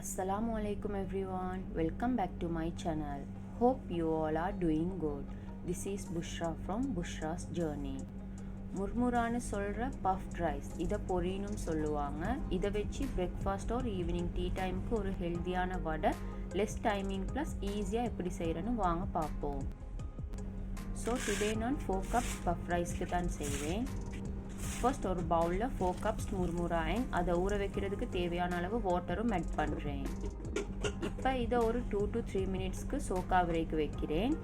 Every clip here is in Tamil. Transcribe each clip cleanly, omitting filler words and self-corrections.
Assalamualaikum everyone, welcome back to my channel. Hope you all are doing good. This is Bushra from Bushra's Journey. முர்முரான்னு சொல்கிற பஃப்ட் ரைஸ், இதை பொரினும் சொல்லுவாங்க. இதை வச்சு பிரேக்ஃபாஸ்ட் ஒரு ஈவினிங் டீ டைமுக்கு ஒரு ஹெல்த்தியான வடை லெஸ் டைமிங் ப்ளஸ் ஈஸியாக எப்படி செய்கிறேன்னு வாங்க பார்ப்போம். ஸோ டுடே நான் 4 கப்ஸ் பஃப் ரைஸ்க்கு தான் செய்வேன். ஃபர்ஸ்ட் ஒரு பவுலில் 4 கப்ஸ் முர்முரா அண்ட் அதை ஊற வைக்கிறதுக்கு தேவையான அளவு வாட்டரும் ஆட் பண்ணுறேன். இப்போ இதை ஒரு 2 to 3 மினிட்ஸ்க்கு சோக்காவிரைக்கு வைக்கிறேன்.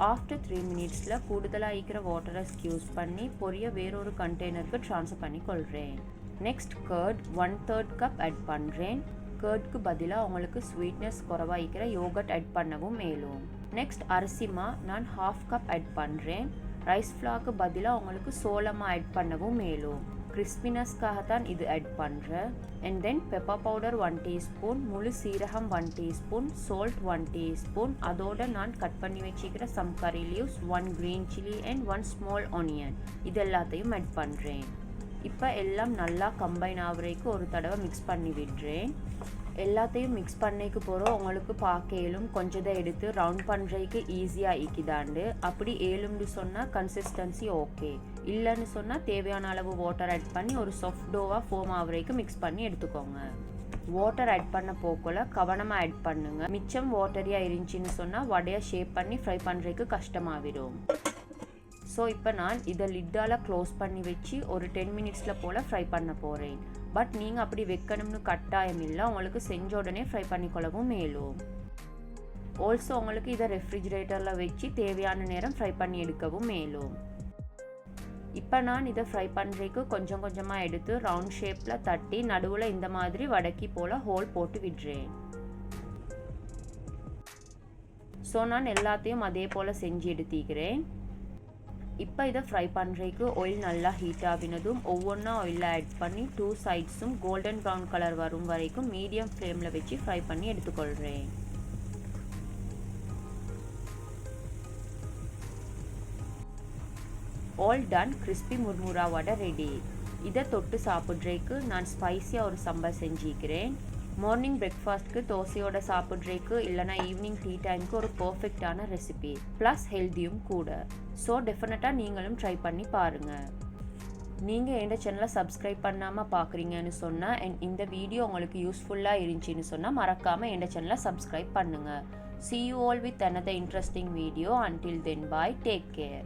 ஆஃப்டர் 3 மினிட்ஸில் கூடுதலாக இருக்கிற வாட்டரை ஸ்க்யூஸ் பண்ணி பொரிய வேறொரு கண்டெய்னருக்கு ட்ரான்ஸ்ஃபர் பண்ணி கொள்கிறேன். நெக்ஸ்ட் கர்ட் 1/3 கப் ஆட் பண்ணுறேன். கர்டுக்கு பதிலாக உங்களுக்கு ஸ்வீட்னஸ் குறைவாக இருக்கிற யோகட் ஆட் பண்ணவும் மேலும். நெக்ஸ்ட் அரிசிமா நான் 1/2 கப் ஆட் பண்ணுறேன். ரைஸ் ஃப்ளாக்கு பதிலாக உங்களுக்கு சோளமாக ஆட் பண்ணவும் மேலும். கிறிஸ்பினஸ்க்காக தான் இது ஆட் பண்ணுறேன். And then pepper powder 1 teaspoon, முழு சீரகம் 1 டீஸ்பூன், சால்ட் 1 டீஸ்பூன், அதோட நான் கட் பண்ணி வச்சுக்கிற some curry leaves, 1 green chilli and 1 small onion இது எல்லாத்தையும் ஆட் பண்ணுறேன். இப்போ எல்லாம் நல்லா கம்பைன் ஆகுறதுக்கு ஒரு தடவை மிக்ஸ் பண்ணி விடுறேன். எல்லாத்தையும் மிக்ஸ் பண்ணிக்கு போகிறோம். உங்களுக்கு பார்க்க ஏலும் கொஞ்சத்தை எடுத்து ரவுண்ட் பண்ணுறதுக்கு ஈஸியாக இக்கிதாண்டு. அப்படி ஏலும்னு சொன்னால் கன்சிஸ்டன்சி ஓகே, இல்லைன்னு சொன்னால் தேவையான அளவு வாட்டர் ஆட் பண்ணி ஒரு சாஃப்ட் டோவாக ஃபோம் ஆகுறதுக்கு மிக்ஸ் பண்ணி எடுத்துக்கோங்க. வாட்டர் ஆட் பண்ண போக்குள்ள கவனமாக ஆட் பண்ணுங்கள். மிச்சம் வாட்டரியாக இருந்துச்சின்னு சொன்னால் வடையை ஷேப் பண்ணி ஃப்ரை பண்ணுறதுக்கு கஷ்டமாகிடும். ஸோ இப்போ நான் இதை லிட்டால் க்ளோஸ் பண்ணி வச்சு ஒரு 10 மினிட்ஸில் போல் ஃப்ரை பண்ண போகிறேன். பட் நீங்கள் அப்படி வைக்கணும்னு கட்டாயம் இல்லை, உங்களுக்கு செஞ்ச உடனே ஃப்ரை பண்ணிக்கொள்ளவும் மேலும். ஆல்சோ உங்களுக்கு இதை ரெஃப்ரிஜிரேட்டரில் வச்சு தேவையான நேரம் ஃப்ரை பண்ணி எடுக்கவும் மேலும். இப்போ நான் இதை ஃப்ரை பண்ணுறதுக்கு கொஞ்சம் கொஞ்சமாக எடுத்து ரவுண்ட் ஷேப்பில் தட்டி நடுவில் இந்த மாதிரி வடக்கி போல் ஹோல் போட்டு விடுறேன். ஸோ நான் எல்லாத்தையும் அதே போல் செஞ்சு எடுத்துக்கிறேன். இப்போ இதை ஃப்ரை பண்ணுறதுக்கு ஆயில் நல்லா ஹீட் ஆகினதும் ஒவ்வொன்றா ஆயிலில் ஆட் பண்ணி 2 சைட்ஸும் கோல்டன் ப்ரௌன் கலர் வரும் வரைக்கும் மீடியம் ஃப்ளேமில் வச்சு ஃப்ரை பண்ணி எடுத்துக்கொள்கிறேன். ஆல் டன், கிறிஸ்பி முர்முரா வடை ரெடி. இதை தொட்டு சாப்பிட்றதுக்கு நான் ஸ்பைஸியாக ஒரு சம்பல் செஞ்சுக்கிறேன். மார்னிங் பிரேக்ஃபாஸ்ட்க்கு தோசையோட சாப்பிட்றதுக்கு இல்லைனா ஈவினிங் டீ டைமுக்கு ஒரு பர்ஃபெக்டான ரெசிபி ப்ளஸ் ஹெல்த்தியும் கூட. ஸோ டெஃபினட்டாக நீங்களும் ட்ரை பண்ணி பாருங்கள். நீங்கள் என் சேனலை சப்ஸ்கிரைப் பண்ணாமல் பார்க்குறீங்கன்னு சொன்னால் அண்ட் இந்த வீடியோ உங்களுக்கு யூஸ்ஃபுல்லாக இருந்துச்சின்னு சொன்னால் மறக்காமல் என் சேனலை சப்ஸ்கிரைப் பண்ணுங்கள். See you all with another interesting video. Until then, bye. Take care.